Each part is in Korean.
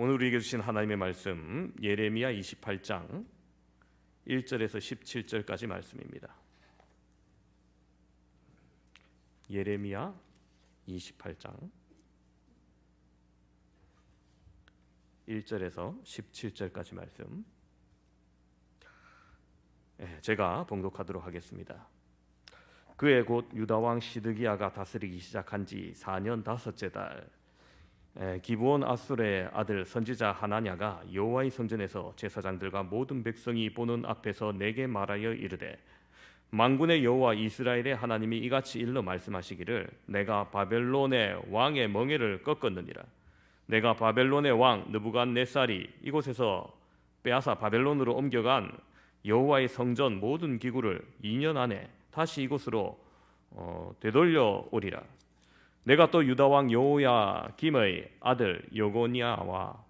오늘 우리에게 주신 하나님의 말씀 예레미야 28장 1절에서 17절까지 말씀입니다. 예레미야 28장 1절에서 17절까지 말씀 제가 봉독하도록 하겠습니다. 그해 곧 유다왕 시드기야가 다스리기 시작한 지 4년 다섯째 달 기브온 아술의 아들 선지자 하나냐가 여호와의 성전에서 제사장들과 모든 백성이 보는 앞에서 내게 말하여 이르되 만군의 여호와 이스라엘의 하나님이 이같이 일러 말씀하시기를 내가 바벨론의 왕의 멍에를 꺾었느니라. 내가 바벨론의 왕 느부갓네살이 이곳에서 빼앗아 바벨론으로 옮겨간 여호와의 성전 모든 기구를 2년 안에 다시 이곳으로 되돌려 오리라. 내가 또 유다 왕 여호야김의 아들 여고니아와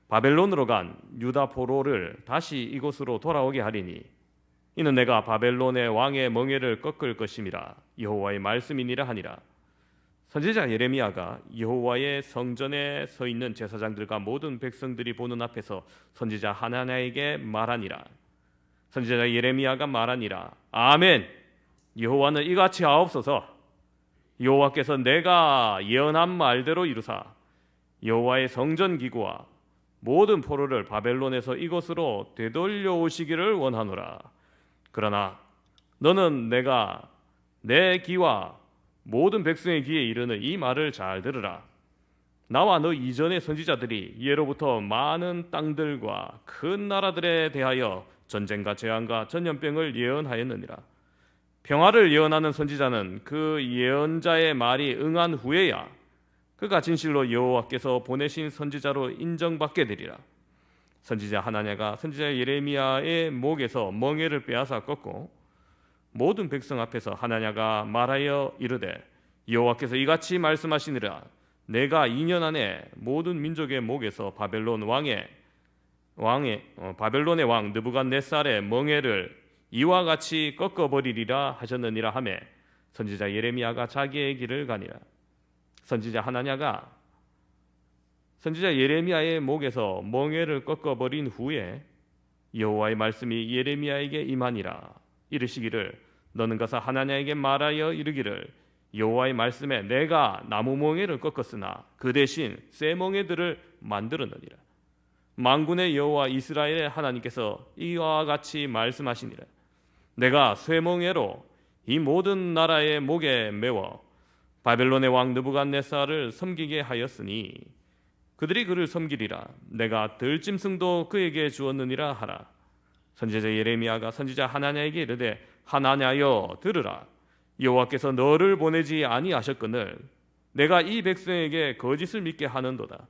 바벨론으로 간 유다 포로를 다시 이곳으로 돌아오게 하리니 이는 내가 바벨론의 왕의 멍에를 꺾을 것임이라 여호와의 말씀이니라 하니라. 선지자 예레미야가 여호와의 성전에 서 있는 제사장들과 모든 백성들이 보는 앞에서 선지자 하나냐에게 말하니라. 선지자 예레미야가 말하니라. 아멘. 여호와는 이같이 하옵소서. 여호와께서 내가 예언한 말대로 이루사 여호와의 성전 기구와 모든 포로를 바벨론에서 이곳으로 되돌려 오시기를 원하노라. 그러나 너는 내가 내 귀와 모든 백성의 귀에 이르는 이 말을 잘 들으라. 나와 너 이전의 선지자들이 예로부터 많은 땅들과 큰 나라들에 대하여 전쟁과 재앙과 전염병을 예언하였느니라. 평화를 예언하는 선지자는 그 예언자의 말이 응한 후에야 그가 진실로 여호와께서 보내신 선지자로 인정받게 되리라. 선지자 하나냐가 선지자 예레미야의 목에서 멍에를 빼앗아 꺾고 모든 백성 앞에서 하나냐가 말하여 이르되 여호와께서 이같이 말씀하시니라. 내가 2년 안에 모든 민족의 목에서 바벨론의 왕 느부갓네살의 멍에를 이와 같이 꺾어버리리라 하셨느니라 하매 선지자 예레미야가 자기의 길을 가니라. 선지자 하나냐가 선지자 예레미야의 목에서 멍에를 꺾어버린 후에 여호와의 말씀이 예레미야에게 임하니라. 이르시기를 너는 가서 하나냐에게 말하여 이르기를 여호와의 말씀에 내가 나무 멍에를 꺾었으나 그 대신 새 멍에들을 만들었느니라. 만군의 여호와 이스라엘의 하나님께서 이와 같이 말씀하시니라. 내가 쇠멍에로 이 모든 나라의 목에 메워 바벨론의 왕 느부갓네살을 섬기게 하였으니 그들이 그를 섬기리라. 내가 들짐승도 그에게 주었느니라 하라. 선지자 예레미야가 선지자 하나냐에게 이르되 하나냐여 들으라. 여호와께서 너를 보내지 아니하셨거늘 내가 이 백성에게 거짓을 믿게 하는도다.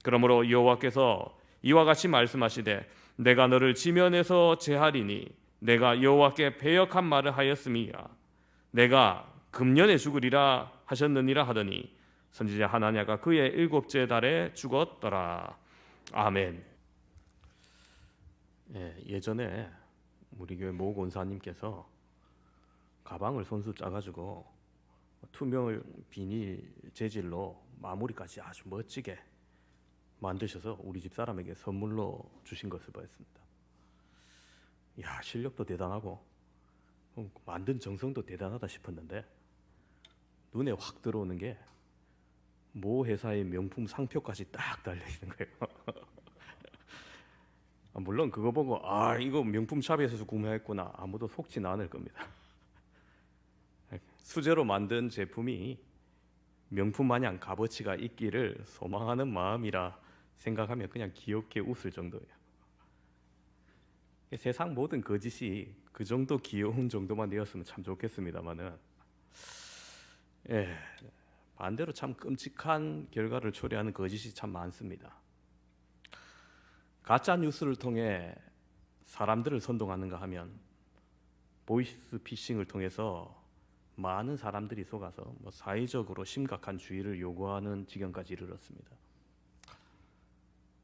그러므로 여호와께서 이와 같이 말씀하시되 내가 너를 지면에서 제하리니 내가 여호와께 배역한 말을 하였음이야. 내가 금년에 죽으리라 하셨느니라 하더니 선지자 하나냐가 그의 7째 달에 죽었더라. 아멘. 예전에 우리 교회 모 권사님께서 가방을 손수 짜가지고 투명 비닐 재질로 마무리까지 아주 멋지게 만드셔서 우리 집 사람에게 선물로 주신 것을 보았습니다. 야, 실력도 대단하고 만든 정성도 대단하다 싶었는데 눈에 확 들어오는 게 모 회사의 명품 상표까지 딱 달려있는 거예요. 물론 그거 보고 이거 명품 샵에서 구매했구나 아무도 속지는 않을 겁니다. 수제로 만든 제품이 명품 마냥 값어치가 있기를 소망하는 마음이라 생각하면 그냥 귀엽게 웃을 정도예요. 세상 모든 거짓이 그 정도 귀여운 정도만 되었으면 참 좋겠습니다만은 반대로 참 끔찍한 결과를 초래하는 거짓이 참 많습니다. 가짜 뉴스를 통해 사람들을 선동하는가 하면 보이스 피싱을 통해서 많은 사람들이 속아서 사회적으로 심각한 주의를 요구하는 지경까지 이르렀습니다.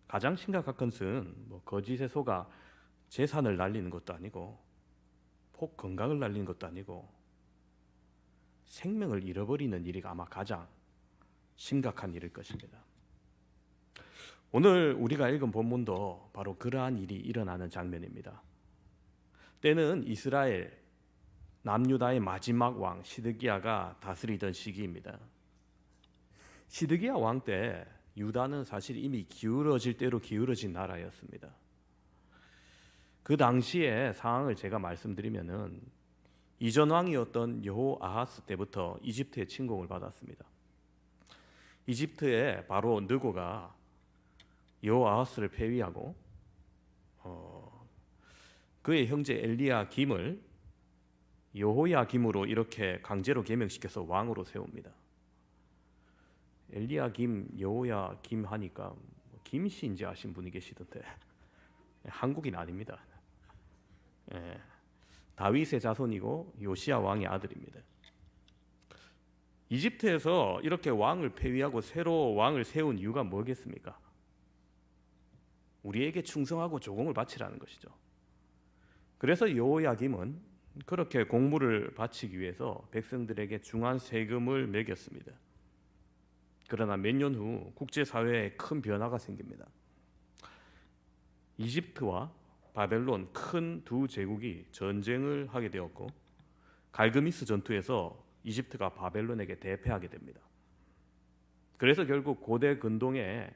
가장 심각한 것은 거짓에 속아 재산을 날리는 것도 아니고 폭 건강을 날리는 것도 아니고 생명을 잃어버리는 일이 아마 가장 심각한 일일 것입니다. 오늘 우리가 읽은 본문도 바로 그러한 일이 일어나는 장면입니다. 때는 이스라엘 남유다의 마지막 왕 시드기야가 다스리던 시기입니다. 시드기야 왕 때 유다는 사실 이미 기울어질 대로 기울어진 나라였습니다. 그 당시의 상황을 제가 말씀드리면은 이전 왕이었던 여호아하스 때부터 이집트의 침공을 받았습니다. 이집트의 바로 느고가 여호아하스를 폐위하고 그의 형제 엘리야김을 여호야김으로 이렇게 강제로 개명시켜서 왕으로 세웁니다. 엘리야김, 여호야김 하니까 김씨인지 아신 분이 계시던데 한국인 아닙니다. 다윗의 자손이고 요시야 왕의 아들입니다. 이집트에서 이렇게 왕을 폐위하고 새로 왕을 세운 이유가 뭐겠습니까? 우리에게 충성하고 조공을 바치라는 것이죠. 그래서 여호야김은 그렇게 공물을 바치기 위해서 백성들에게 중한 세금을 매겼습니다. 그러나 몇 년 후 국제사회에 큰 변화가 생깁니다. 이집트와 바벨론 큰 두 제국이 전쟁을 하게 되었고 갈그미스 전투에서 이집트가 바벨론에게 대패하게 됩니다. 그래서 결국 고대 근동의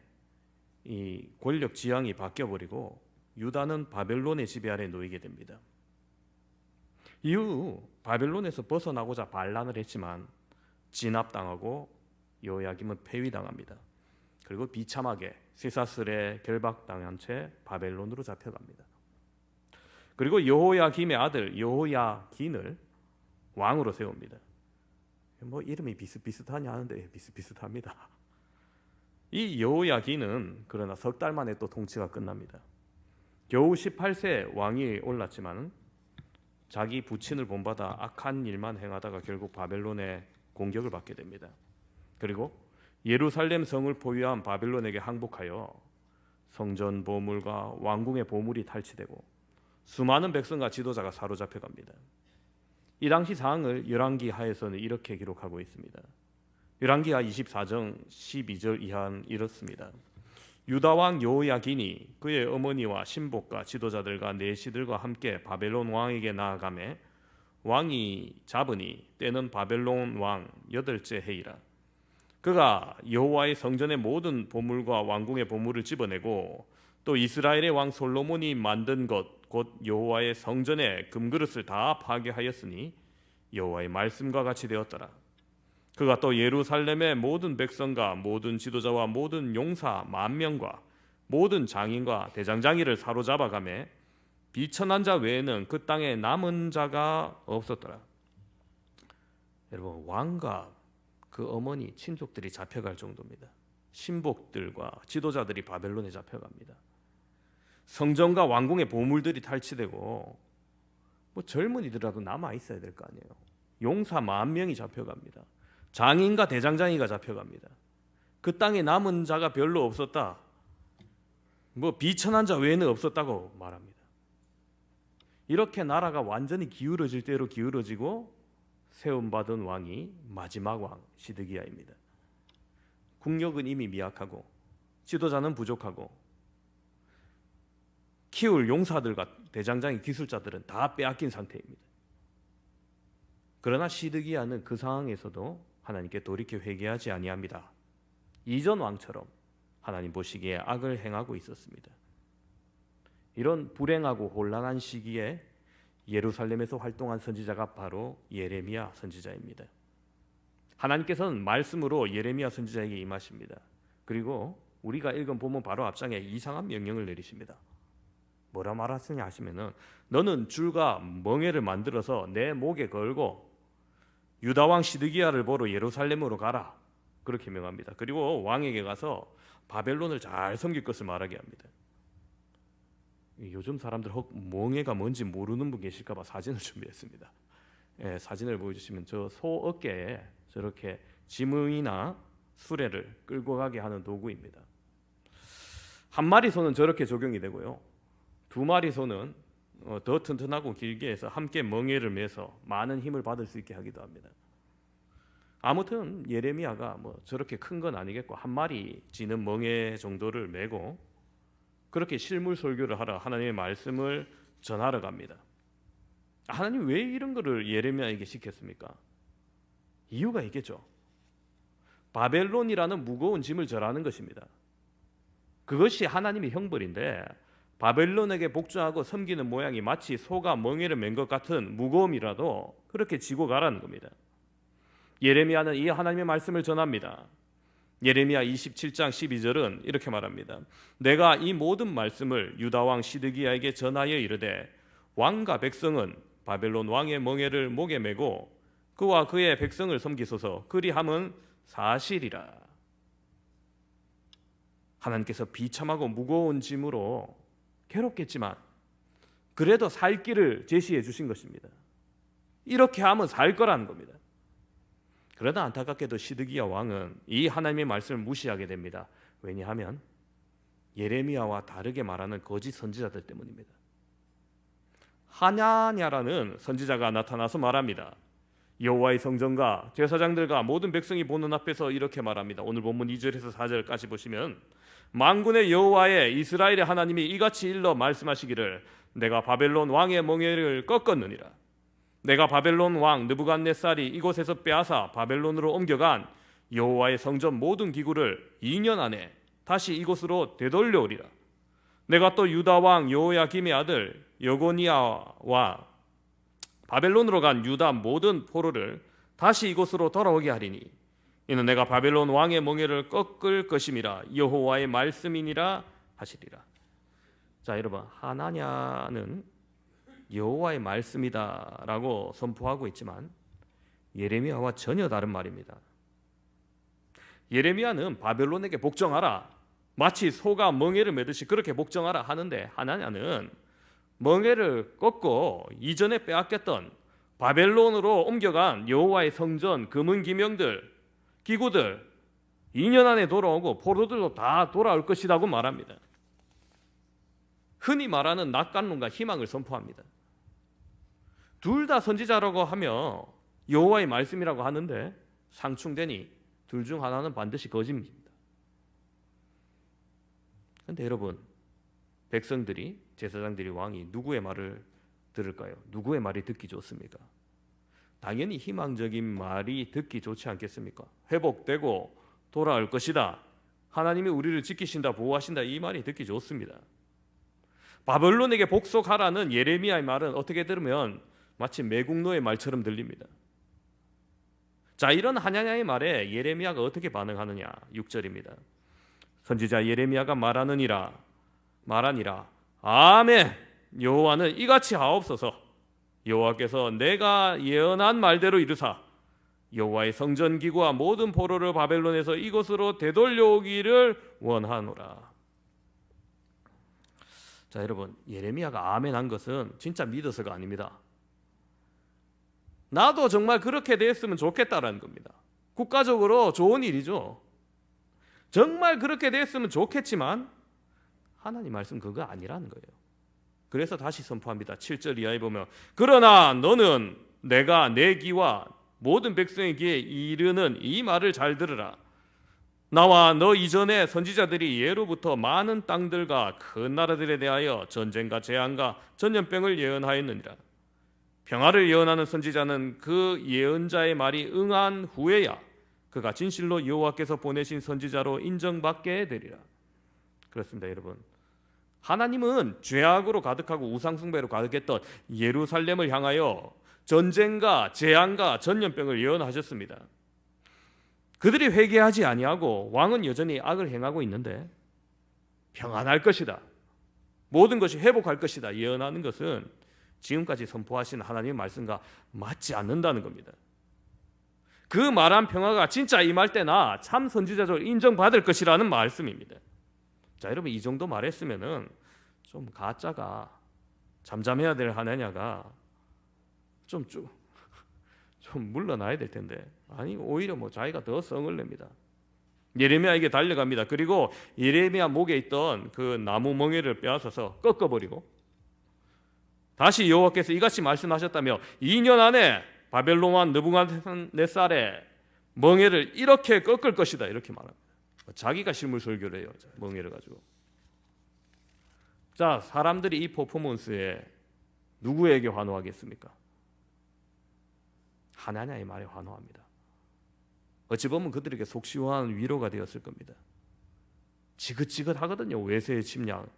이 권력 지향이 바뀌어버리고 유다는 바벨론의 지배 아래 놓이게 됩니다. 이후 바벨론에서 벗어나고자 반란을 했지만 진압당하고 여호야김은 폐위당합니다. 그리고 비참하게 쇠사슬에 결박당한 채 바벨론으로 잡혀갑니다. 그리고 여호야김의 아들 여호야긴을 왕으로 세웁니다. 뭐 이름이 비슷비슷하냐 하는데 비슷비슷합니다. 이 여호야긴은 그러나 석 달 만에 또 통치가 끝납니다. 겨우 18세 왕이 올랐지만 자기 부친을 본받아 악한 일만 행하다가 결국 바벨론의 공격을 받게 됩니다. 그리고 예루살렘 성을 포위한 바벨론에게 항복하여 성전 보물과 왕궁의 보물이 탈취되고 수많은 백성과 지도자가 사로잡혀갑니다. 이 당시 상황을 열왕기 하에서는 이렇게 기록하고 있습니다. 열왕기하 24장 12절 이하는 이렇습니다. 유다 왕 여호야긴이 그의 어머니와 신복과 지도자들과 내시들과 함께 바벨론 왕에게 나아가매 왕이 잡으니 때는 바벨론 왕 8째 해이라. 그가 여호와의 성전의 모든 보물과 왕궁의 보물을 집어내고 또 이스라엘의 왕 솔로몬이 만든 것 곧 여호와의 성전의 금그릇을 다 파괴하였으니 여호와의 말씀과 같이 되었더라. 그가 또 예루살렘의 모든 백성과 모든 지도자와 모든 용사 10,000명과 모든 장인과 대장장이를 사로잡아가매 비천한 자 외에는 그 땅에 남은 자가 없었더라. 여러분, 왕과 그 어머니 친족들이 잡혀갈 정도입니다. 신복들과 지도자들이 바벨론에 잡혀갑니다. 성전과 왕궁의 보물들이 탈취되고 뭐 젊은이들이라도 남아 있어야 될 거 아니에요. 용사 10,000명이 잡혀갑니다. 장인과 대장장이가 잡혀갑니다. 그 땅에 남은 자가 별로 없었다. 뭐 비천한 자 외에는 없었다고 말합니다. 이렇게 나라가 완전히 기울어질 대로 기울어지고 세움받은 왕이 마지막 왕 시드기야입니다. 국력은 이미 미약하고 지도자는 부족하고 키울 용사들과 대장장이 기술자들은 다 빼앗긴 상태입니다. 그러나 시드기야는 그 상황에서도 하나님께 돌이켜 회개하지 아니합니다. 이전 왕처럼 하나님 보시기에 악을 행하고 있었습니다. 이런 불행하고 혼란한 시기에 예루살렘에서 활동한 선지자가 바로 예레미야 선지자입니다. 하나님께서는 말씀으로 예레미야 선지자에게 임하십니다. 그리고 우리가 읽은 본문 바로 앞장에 이상한 명령을 내리십니다. 뭐라 말하시냐 하시면은 너는 줄과 멍에를 만들어서 내 목에 걸고 유다 왕 시드기야를 보러 예루살렘으로 가라. 그렇게 명합니다. 그리고 왕에게 가서 바벨론을 잘 섬길 것을 말하게 합니다. 요즘 사람들 혹 멍에가 뭔지 모르는 분 계실까 봐 사진을 준비했습니다. 사진을 보여주시면 저 소 어깨에 저렇게 지붕이나 수레를 끌고 가게 하는 도구입니다. 한 마리 소는 저렇게 적용이 되고요. 2마리 소는 더 튼튼하고 길게 해서 함께 멍에를 매서 많은 힘을 받을 수 있게 하기도 합니다. 아무튼 예레미야가 뭐 저렇게 큰 건 아니겠고 한 마리 짖는 멍에 정도를 메고 그렇게 실물 설교를 하러 하나님의 말씀을 전하러 갑니다. 하나님 왜 이런 거를 예레미야에게 시켰습니까? 이유가 있겠죠. 바벨론이라는 무거운 짐을 절하는 것입니다. 그것이 하나님의 형벌인데 바벨론에게 복종하고 섬기는 모양이 마치 소가 멍에를 맨 것 같은 무거움이라도 그렇게 지고 가라는 겁니다. 예레미야는 이 하나님의 말씀을 전합니다. 예레미야 27장 12절은 이렇게 말합니다. 내가 이 모든 말씀을 유다왕 시드기야에게 전하여 이르되 왕과 백성은 바벨론 왕의 멍에를 목에 메고 그와 그의 백성을 섬기소서 그리함은 사실이라. 하나님께서 비참하고 무거운 짐으로 괴롭겠지만 그래도 살 길을 제시해 주신 것입니다. 이렇게 하면 살 거라는 겁니다. 그러나 안타깝게도 시드기야 왕은 이 하나님의 말씀을 무시하게 됩니다. 왜냐하면 예레미야와 다르게 말하는 거짓 선지자들 때문입니다. 하냐냐라는 선지자가 나타나서 말합니다. 여호와의 성전과 제사장들과 모든 백성이 보는 앞에서 이렇게 말합니다. 오늘 본문 2절에서 4절까지 보시면 만군의 여호와의 이스라엘의 하나님이 이같이 일러 말씀하시기를 내가 바벨론 왕의 멍에를 꺾었느니라. 내가 바벨론 왕 느부갓네살이 이곳에서 빼앗아 바벨론으로 옮겨간 여호와의 성전 모든 기구를 2년 안에 다시 이곳으로 되돌려오리라. 내가 또 유다 왕 여호야김의 아들 여고니아와 바벨론으로 간 유다 모든 포로를 다시 이곳으로 돌아오게 하리니 이는 내가 바벨론 왕의 멍에를 꺾을 것임이라 여호와의 말씀이니라 하시리라. 자, 여러분, 하나냐는 여호와의 말씀이다라고 선포하고 있지만 예레미야와 전혀 다른 말입니다. 예레미야는 바벨론에게 복종하라, 마치 소가 멍에를 매듯이 그렇게 복종하라 하는데 하나냐는 멍에를 꺾고 이전에 빼앗겼던 바벨론으로 옮겨간 여호와의 성전, 금은 기명들, 기구들 2년 안에 돌아오고 포로들도 다 돌아올 것이라고 말합니다. 흔히 말하는 낙관론과 희망을 선포합니다. 둘 다 선지자라고 하며 여호와의 말씀이라고 하는데 상충되니 둘 중 하나는 반드시 거짓입니다. 그런데 여러분, 백성들이, 제사장들이, 왕이 누구의 말을 들을까요? 누구의 말이 듣기 좋습니까? 당연히 희망적인 말이 듣기 좋지 않겠습니까? 회복되고 돌아올 것이다, 하나님이 우리를 지키신다, 보호하신다, 이 말이 듣기 좋습니다. 바벨론에게 복속하라는 예레미야의 말은 어떻게 들으면 마치 매국노의 말처럼 들립니다. 자, 이런 하냐냐의 말에 예레미야가 어떻게 반응하느냐? 6절입니다. 선지자 예레미야가 말하니라 아멘, 여호와는 이같이 하옵소서. 여호와께서 내가 예언한 말대로 이루사 여호와의 성전 기구와 모든 포로를 바벨론에서 이곳으로 되돌려오기를 원하노라. 자, 여러분, 예레미야가 아멘한 것은 진짜 믿어서가 아닙니다. 나도 정말 그렇게 됐으면 좋겠다라는 겁니다. 국가적으로 좋은 일이죠. 정말 그렇게 됐으면 좋겠지만 하나님 말씀 그거 아니라는 거예요. 그래서 다시 선포합니다. 7절 이하에 보면 그러나 너는 내가 내 귀와 모든 백성의 귀에 이르는 이 말을 잘 들으라. 나와 너 이전에 선지자들이 예로부터 많은 땅들과 큰 나라들에 대하여 전쟁과 재앙과 전염병을 예언하였느니라. 평화를 예언하는 선지자는 그 예언자의 말이 응한 후에야 그가 진실로 여호와께서 보내신 선지자로 인정받게 되리라. 그렇습니다, 여러분. 하나님은 죄악으로 가득하고 우상숭배로 가득했던 예루살렘을 향하여 전쟁과 재앙과 전염병을 예언하셨습니다. 그들이 회개하지 아니하고 왕은 여전히 악을 행하고 있는데 평안할 것이다, 모든 것이 회복할 것이다 예언하는 것은 지금까지 선포하신 하나님의 말씀과 맞지 않는다는 겁니다. 그 말한 평화가 진짜 임할 때나 참 선지자적으로 인정받을 것이라는 말씀입니다. 자, 여러분, 이 정도 말했으면은 좀 가짜가, 잠잠해야 될 하나냐가 좀 물러나야 될 텐데, 아니 오히려 자기가 더 성을 냅니다. 예레미야에게 달려갑니다. 그리고 예레미야 목에 있던 그 나무 멍에를 빼앗아서 꺾어버리고 다시 여호와께서 이같이 말씀하셨다며 2년 안에 바벨론 왕 느부갓네살의 멍에를 이렇게 꺾을 것이다 이렇게 말합니다. 자기가 실물 설교를 해요. 멍에를 가지고. 자, 사람들이 이 퍼포먼스에 누구에게 환호하겠습니까? 하나냐의 말에 환호합니다. 어찌 보면 그들에게 속 시원한 위로가 되었을 겁니다. 지긋지긋하거든요. 외세의 침략,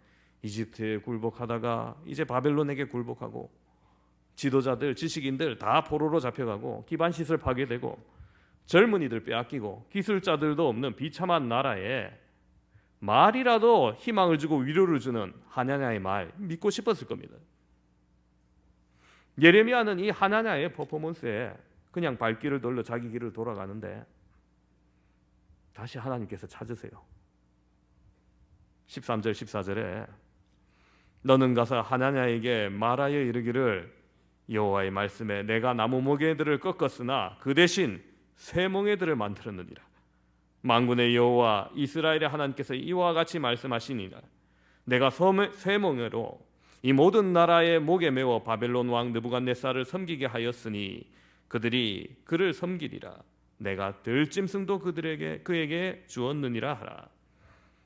이집트에 굴복하다가 이제 바벨론에게 굴복하고 지도자들, 지식인들 다 포로로 잡혀가고 기반시설 파괴되고 젊은이들 빼앗기고 기술자들도 없는 비참한 나라에 말이라도 희망을 주고 위로를 주는 하나냐의 말 믿고 싶었을 겁니다. 예레미야는 이 하나냐의 퍼포먼스에 그냥 발길을 돌려 자기 길을 돌아가는데 다시 하나님께서 찾으세요. 13절 14절에 너는 가서 하나냐에게 말하여 이르기를 여호와의 말씀에 내가 나무 멍에들을 꺾었으나 그 대신 새 멍에들을 만들었느니라. 만군의 여호와 이스라엘의 하나님께서 이와 같이 말씀하시니라. 내가 새 멍에로 이 모든 나라의 목에 메워 바벨론 왕 느부갓네살을 섬기게 하였으니 그들이 그를 섬기리라. 내가 들짐승도 그에게 주었느니라 하라.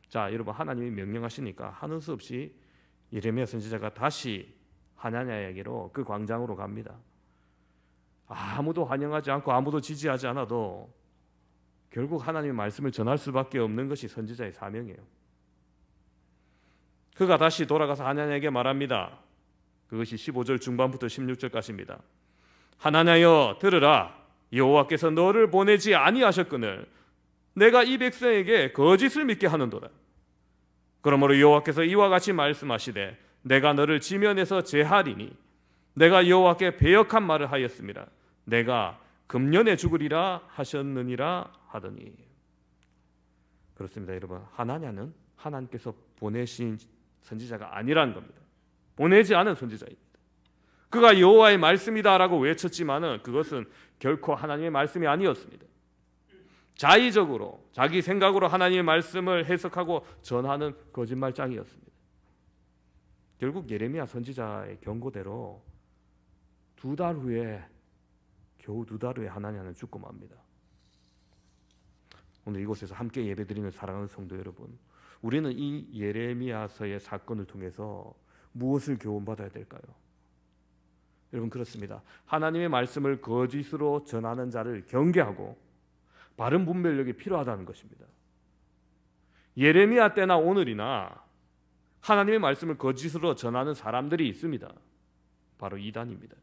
자, 여러분, 하나님이 명령하시니까 하는 수 없이 예레미야 선지자가 다시 하나냐에게로 그 광장으로 갑니다. 아무도 환영하지 않고 아무도 지지하지 않아도 결국 하나님의 말씀을 전할 수밖에 없는 것이 선지자의 사명이에요. 그가 다시 돌아가서 하나냐에게 말합니다. 그것이 15절 중반부터 16절까지입니다. 하나냐여 들으라. 여호와께서 너를 보내지 아니하셨거늘 내가 이 백성에게 거짓을 믿게 하는도다. 그러므로 여호와께서 이와 같이 말씀하시되 내가 너를 지면에서 제하리니 내가 여호와께 배역한 말을 하였습니다. 내가 금년에 죽으리라 하셨느니라 하더니. 그렇습니다, 여러분. 하나냐는 하나님께서 보내신 선지자가 아니라는 겁니다. 보내지 않은 선지자입니다. 그가 여호와의 말씀이다라고 외쳤지만은 그것은 결코 하나님의 말씀이 아니었습니다. 자의적으로 자기 생각으로 하나님의 말씀을 해석하고 전하는 거짓말장이었습니다. 결국 예레미야 선지자의 경고대로 겨우 두 달 후에 하나냐는 죽고 맙니다. 오늘 이곳에서 함께 예배드리는 사랑하는 성도 여러분, 우리는 이 예레미야서의 사건을 통해서 무엇을 교훈받아야 될까요? 여러분, 그렇습니다. 하나님의 말씀을 거짓으로 전하는 자를 경계하고 바른 분별력이 필요하다는 것입니다. 예레미야 때나 오늘이나 하나님의 말씀을 거짓으로 전하는 사람들이 있습니다. 바로 이단입니다.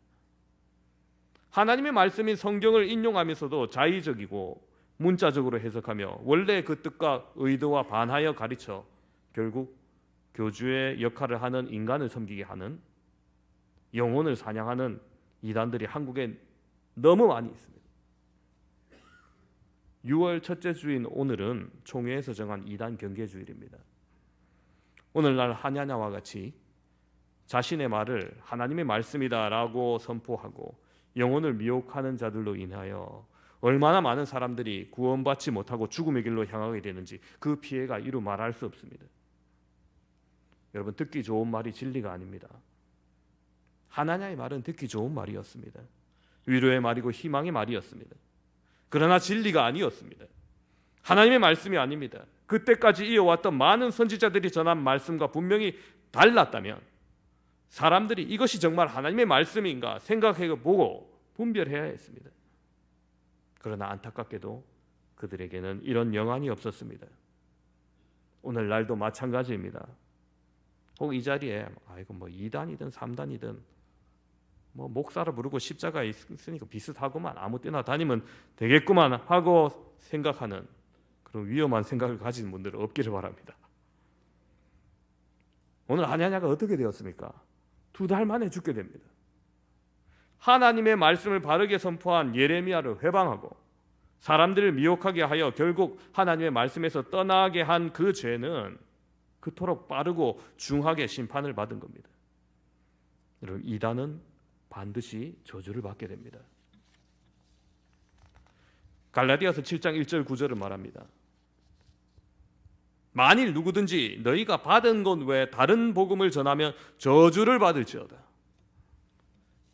하나님의 말씀인 성경을 인용하면서도 자의적이고 문자적으로 해석하며 원래 그 뜻과 의도와 반하여 가르쳐 결국 교주의 역할을 하는 인간을 섬기게 하는, 영혼을 사냥하는 이단들이 한국에 너무 많이 있습니다. 6월 첫째 주인 오늘은 총회에서 정한 이단 경계주일입니다. 오늘날 하나냐와 같이 자신의 말을 하나님의 말씀이다라고 선포하고 영혼을 미혹하는 자들로 인하여 얼마나 많은 사람들이 구원받지 못하고 죽음의 길로 향하게 되는지 그 피해가 이루 말할 수 없습니다. 여러분, 듣기 좋은 말이 진리가 아닙니다. 하나냐의 말은 듣기 좋은 말이었습니다. 위로의 말이고 희망의 말이었습니다. 그러나 진리가 아니었습니다. 하나님의 말씀이 아닙니다. 그때까지 이어왔던 많은 선지자들이 전한 말씀과 분명히 달랐다면 사람들이 이것이 정말 하나님의 말씀인가 생각해보고 분별해야 했습니다. 그러나 안타깝게도 그들에게는 이런 영안이 없었습니다. 오늘날도 마찬가지입니다. 혹 이 자리에 이거 뭐 2단이든 3단이든 뭐 목사를 부르고 십자가 있으니까 비슷하구만, 아무 때나 다니면 되겠구만 하고 생각하는 그런 위험한 생각을 가진 분들은 없기를 바랍니다. 오늘 하나냐가 어떻게 되었습니까? 2달 만에 죽게 됩니다. 하나님의 말씀을 바르게 선포한 예레미야를 회방하고 사람들을 미혹하게 하여 결국 하나님의 말씀에서 떠나게 한 그 죄는 그토록 빠르고 중하게 심판을 받은 겁니다. 여러분, 이단은 반드시 저주를 받게 됩니다. 갈라디아서 7장 1절 9절을 말합니다. 만일 누구든지 너희가 받은 것 외에 다른 복음을 전하면 저주를 받을지어다.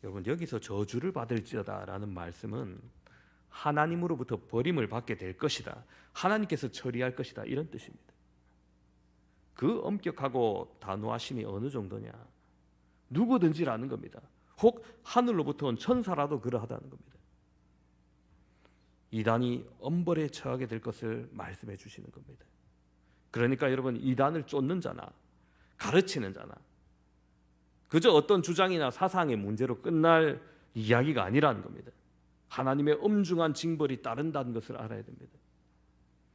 여러분, 여기서 저주를 받을지어다라는 말씀은 하나님으로부터 버림을 받게 될 것이다. 하나님께서 처리할 것이다. 이런 뜻입니다. 그 엄격하고 단호하심이 어느 정도냐? 누구든지라는 겁니다. 혹 하늘로부터 온 천사라도 그러하다는 겁니다. 이단이 엄벌에 처하게 될 것을 말씀해 주시는 겁니다. 그러니까 여러분, 이단을 쫓는 자나 가르치는 자나 그저 어떤 주장이나 사상의 문제로 끝날 이야기가 아니라는 겁니다. 하나님의 엄중한 징벌이 따른다는 것을 알아야 됩니다.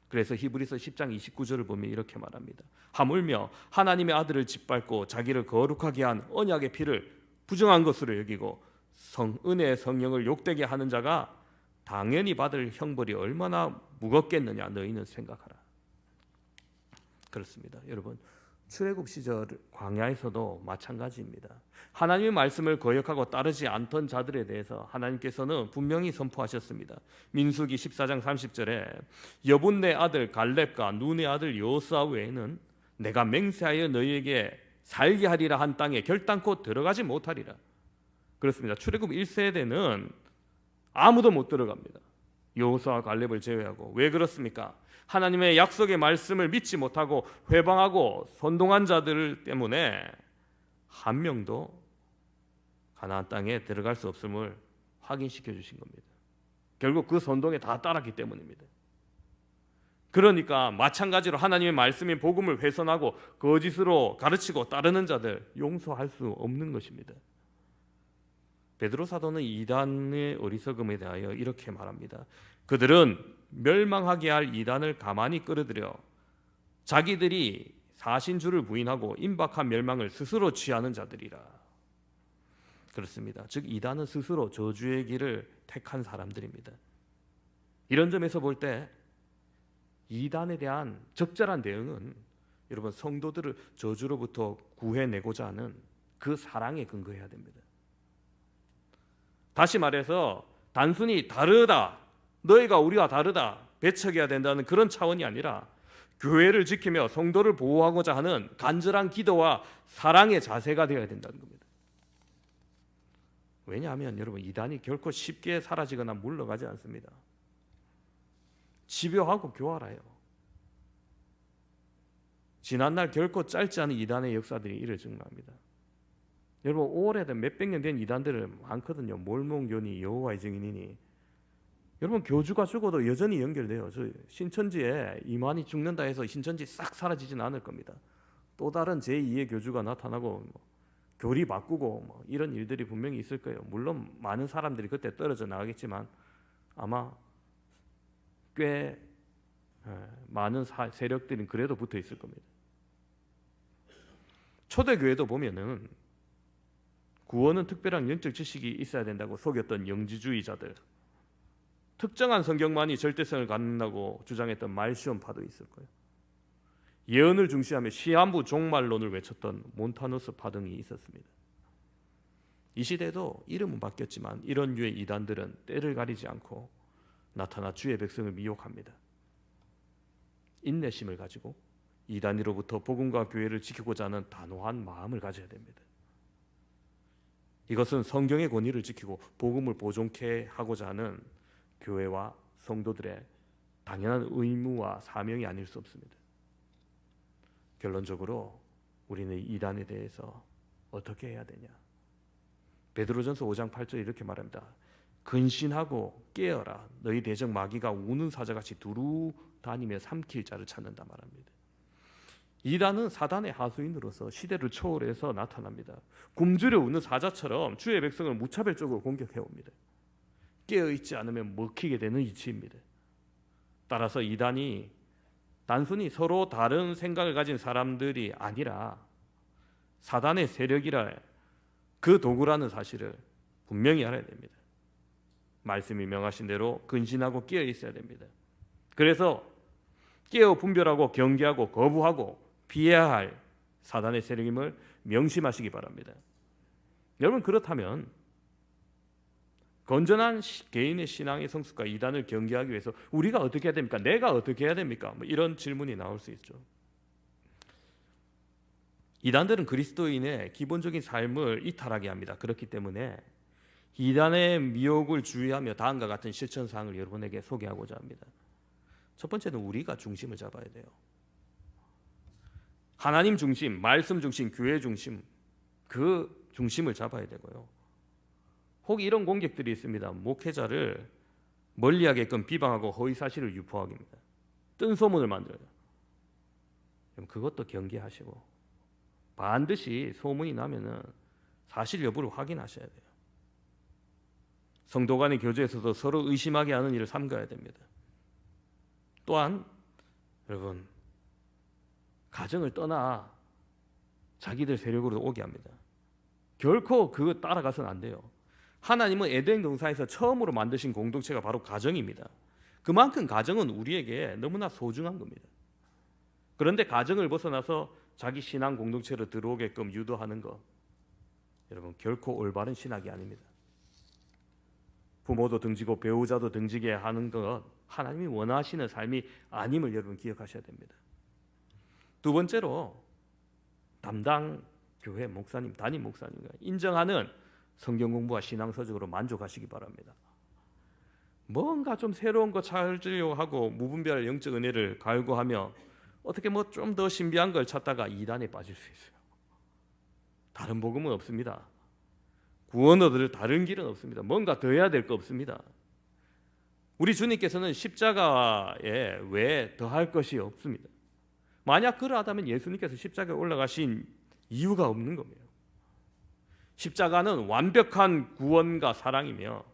그래서 히브리서 10장 29절을 보면 이렇게 말합니다. 하물며 하나님의 아들을 짓밟고 자기를 거룩하게 한 언약의 피를 부정한 것으로 여기고 은혜의 성령을 욕되게 하는 자가 당연히 받을 형벌이 얼마나 무겁겠느냐 너희는 생각하라. 그렇습니다. 여러분, 출애굽 시절 광야에서도 마찬가지입니다. 하나님의 말씀을 거역하고 따르지 않던 자들에 대해서 하나님께서는 분명히 선포하셨습니다. 민수기 14장 30절에 여분네 아들 갈렙과 눈의 아들 여호수아 외에는 내가 맹세하여 너희에게 살게 하리라 한 땅에 결단코 들어가지 못하리라. 그렇습니다. 출애굽 1세대는 아무도 못 들어갑니다. 여호수아와 갈렙을 제외하고. 왜 그렇습니까? 하나님의 약속의 말씀을 믿지 못하고 회방하고 선동한 자들 때문에 한 명도 가나안 땅에 들어갈 수 없음을 확인시켜 주신 겁니다. 결국 그 선동에 다 따랐기 때문입니다. 그러니까 마찬가지로 하나님의 말씀인 복음을 훼손하고 거짓으로 가르치고 따르는 자들 용서할 수 없는 것입니다. 베드로 사도는 이단의 어리석음에 대하여 이렇게 말합니다. 그들은 멸망하게 할 이단을 가만히 끌어들여 자기들이 사신주를 부인하고 임박한 멸망을 스스로 취하는 자들이라. 그렇습니다. 즉 이단은 스스로 저주의 길을 택한 사람들입니다. 이런 점에서 볼 때 이단에 대한 적절한 대응은 여러분 성도들을 저주로부터 구해내고자 하는 그 사랑에 근거해야 됩니다. 다시 말해서 단순히 다르다, 너희가 우리와 다르다 배척해야 된다는 그런 차원이 아니라 교회를 지키며 성도를 보호하고자 하는 간절한 기도와 사랑의 자세가 되어야 된다는 겁니다. 왜냐하면 여러분 이단이 결코 쉽게 사라지거나 물러가지 않습니다. 집요하고 교활해요. 지난날 결코 짧지 않은 이단의 역사들이 이를 증명합니다. 여러분 오래된 몇백 년 된 이단들 많거든요. 몰몬교니 여호와의 증인이니. 여러분 교주가 죽어도 여전히 연결돼요. 저 신천지에 이만희 죽는다 해서 신천지 싹 사라지진 않을 겁니다. 또 다른 제2의 교주가 나타나고 교리 바꾸고 이런 일들이 분명히 있을 거예요. 물론 많은 사람들이 그때 떨어져 나가겠지만 아마 꽤 많은 세력들은 그래도 붙어 있을 겁니다. 초대교회도 보면은 구원은 특별한 영적 지식이 있어야 된다고 속였던 영지주의자들, 특정한 성경만이 절대성을 갖는다고 주장했던 말시온파도 있을 거예요. 예언을 중시하며 시한부 종말론을 외쳤던 몬타누스파 등이 있었습니다. 이 시대도 이름은 바뀌었지만 이런 류의 이단들은 때를 가리지 않고 나타나 주의 백성을 미혹합니다. 인내심을 가지고 이단으로부터 복음과 교회를 지키고자 하는 단호한 마음을 가져야 됩니다. 이것은 성경의 권위를 지키고 복음을 보존케 하고자 하는 교회와 성도들의 당연한 의무와 사명이 아닐 수 없습니다. 결론적으로 우리는 이단에 대해서 어떻게 해야 되냐? 베드로전서 5장 8절에 이렇게 말합니다. 근신하고 깨어라. 너희 대적 마귀가 우는 사자같이 두루 다니며 삼킬 자를 찾는다 말합니다. 이단은 사단의 하수인으로서 시대를 초월해서 나타납니다. 굶주려 우는 사자처럼 주의 백성을 무차별적으로 공격해옵니다. 깨어있지 않으면 먹히게 되는 이치입니다. 따라서 이단이 단순히 서로 다른 생각을 가진 사람들이 아니라 사단의 세력이라 그 도구라는 사실을 분명히 알아야 됩니다. 말씀이 명하신 대로 근신하고 깨어 있어야 됩니다. 그래서 깨어 분별하고 경계하고 거부하고 피해야 할 사단의 세력임을 명심하시기 바랍니다. 여러분 그렇다면 건전한 개인의 신앙의 성숙과 이단을 경계하기 위해서 우리가 어떻게 해야 됩니까? 내가 어떻게 해야 됩니까? 이런 질문이 나올 수 있죠. 이단들은 그리스도인의 기본적인 삶을 이탈하게 합니다. 그렇기 때문에 이단의 미혹을 주의하며 다음과 같은 실천 사항을 여러분에게 소개하고자 합니다. 첫 번째는 우리가 중심을 잡아야 돼요. 하나님 중심, 말씀 중심, 교회 중심, 그 중심을 잡아야 되고요. 혹 이런 공격들이 있습니다. 목회자를 멀리하게끔 비방하고 허위 사실을 유포하기입니다. 뜬 소문을 만들어요. 그것도 경계하시고 반드시 소문이 나면은 사실 여부를 확인하셔야 돼요. 성도 간의 교제에서도 서로 의심하게 하는 일을 삼가야 됩니다. 또한 여러분, 가정을 떠나 자기들 세력으로 오게 합니다. 결코 그거 따라가서는 안 돼요. 하나님은 에덴 동산에서 처음으로 만드신 공동체가 바로 가정입니다. 그만큼 가정은 우리에게 너무나 소중한 겁니다. 그런데 가정을 벗어나서 자기 신앙 공동체로 들어오게끔 유도하는 것, 여러분 결코 올바른 신학이 아닙니다. 부모도 등지고 배우자도 등지게 하는 것, 하나님이 원하시는 삶이 아님을 여러분 기억하셔야 됩니다. 두 번째로 담당 교회 목사님, 담임 목사님과 인정하는 성경 공부와 신앙 서적으로 만족하시기 바랍니다. 뭔가 좀 새로운 거 찾으려고 하고 무분별한 영적 은혜를 갈구하며 어떻게 뭐 좀 더 신비한 걸 찾다가 이단에 빠질 수 있어요. 다른 복음은 없습니다. 구원 얻을 다른 길은 없습니다. 뭔가 더 해야 될 거 없습니다. 우리 주님께서는 십자가에 왜 더할 것이 없습니다. 만약 그러하다면 예수님께서 십자가에 올라가신 이유가 없는 겁니다. 십자가는 완벽한 구원과 사랑이며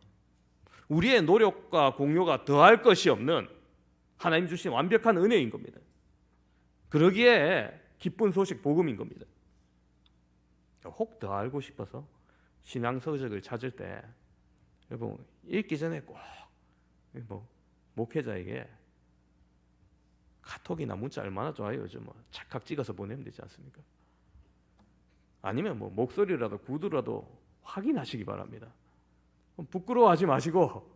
우리의 노력과 공로가 더할 것이 없는 하나님 주신 완벽한 은혜인 겁니다. 그러기에 기쁜 소식 복음인 겁니다. 혹 더 알고 싶어서 신앙 서적을 찾을 때 여러분 읽기 전에 꼭 목회자에게 카톡이나 문자 얼마나 좋아요. 요즘 착각 찍어서 보내면 되지 않습니까? 아니면 목소리라도 구두라도 확인하시기 바랍니다. 부끄러워하지 마시고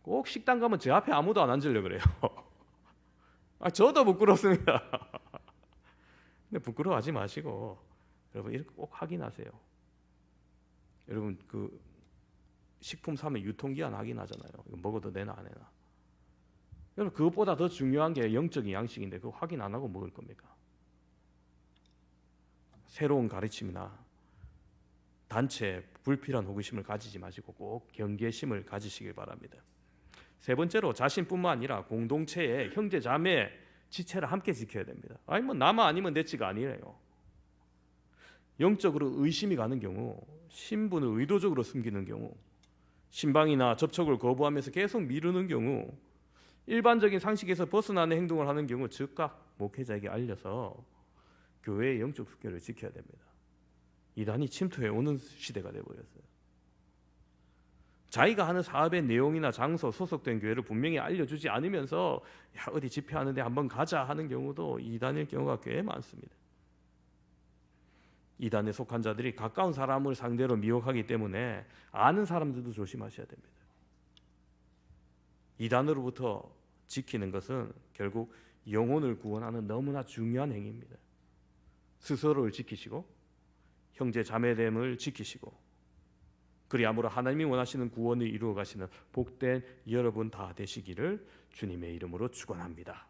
꼭 식당 가면 제 앞에 아무도 안 앉으려고 그래요. 저도 부끄럽습니다. 근데 부끄러워하지 마시고 여러분 이렇게 꼭 확인하세요. 여러분 그 식품 사면 유통기한 확인하잖아요. 이거 먹어도 되나 안 되나. 여러분 그것보다 더 중요한 게 영적인 양식인데 그거 확인 안 하고 먹을 겁니까? 새로운 가르침이나 단체 불필요한 호기심을 가지지 마시고 꼭 경계심을 가지시길 바랍니다. 세 번째로 자신뿐만 아니라 공동체의 형제 자매 지체를 함께 지켜야 됩니다. 아니 나만 아니면 내치가 아니래요. 영적으로 의심이 가는 경우, 신분을 의도적으로 숨기는 경우, 신방이나 접촉을 거부하면서 계속 미루는 경우, 일반적인 상식에서 벗어나는 행동을 하는 경우 즉각 목회자에게 알려서 교회의 영적 숙교를 지켜야 됩니다. 이단이 침투해 오는 시대가 되어버렸어요. 자기가 하는 사업의 내용이나 장소, 소속된 교회를 분명히 알려주지 않으면서 어디 집회하는데 한번 가자 하는 경우도 이단일 경우가 꽤 많습니다. 이단에 속한 자들이 가까운 사람을 상대로 미혹하기 때문에 아는 사람들도 조심하셔야 됩니다. 이단으로부터 지키는 것은 결국 영혼을 구원하는 너무나 중요한 행위입니다. 스스로를 지키시고 형제 자매됨을 지키시고 그리함으로 하나님이 원하시는 구원을 이루어 가시는 복된 여러분 다 되시기를 주님의 이름으로 축원합니다.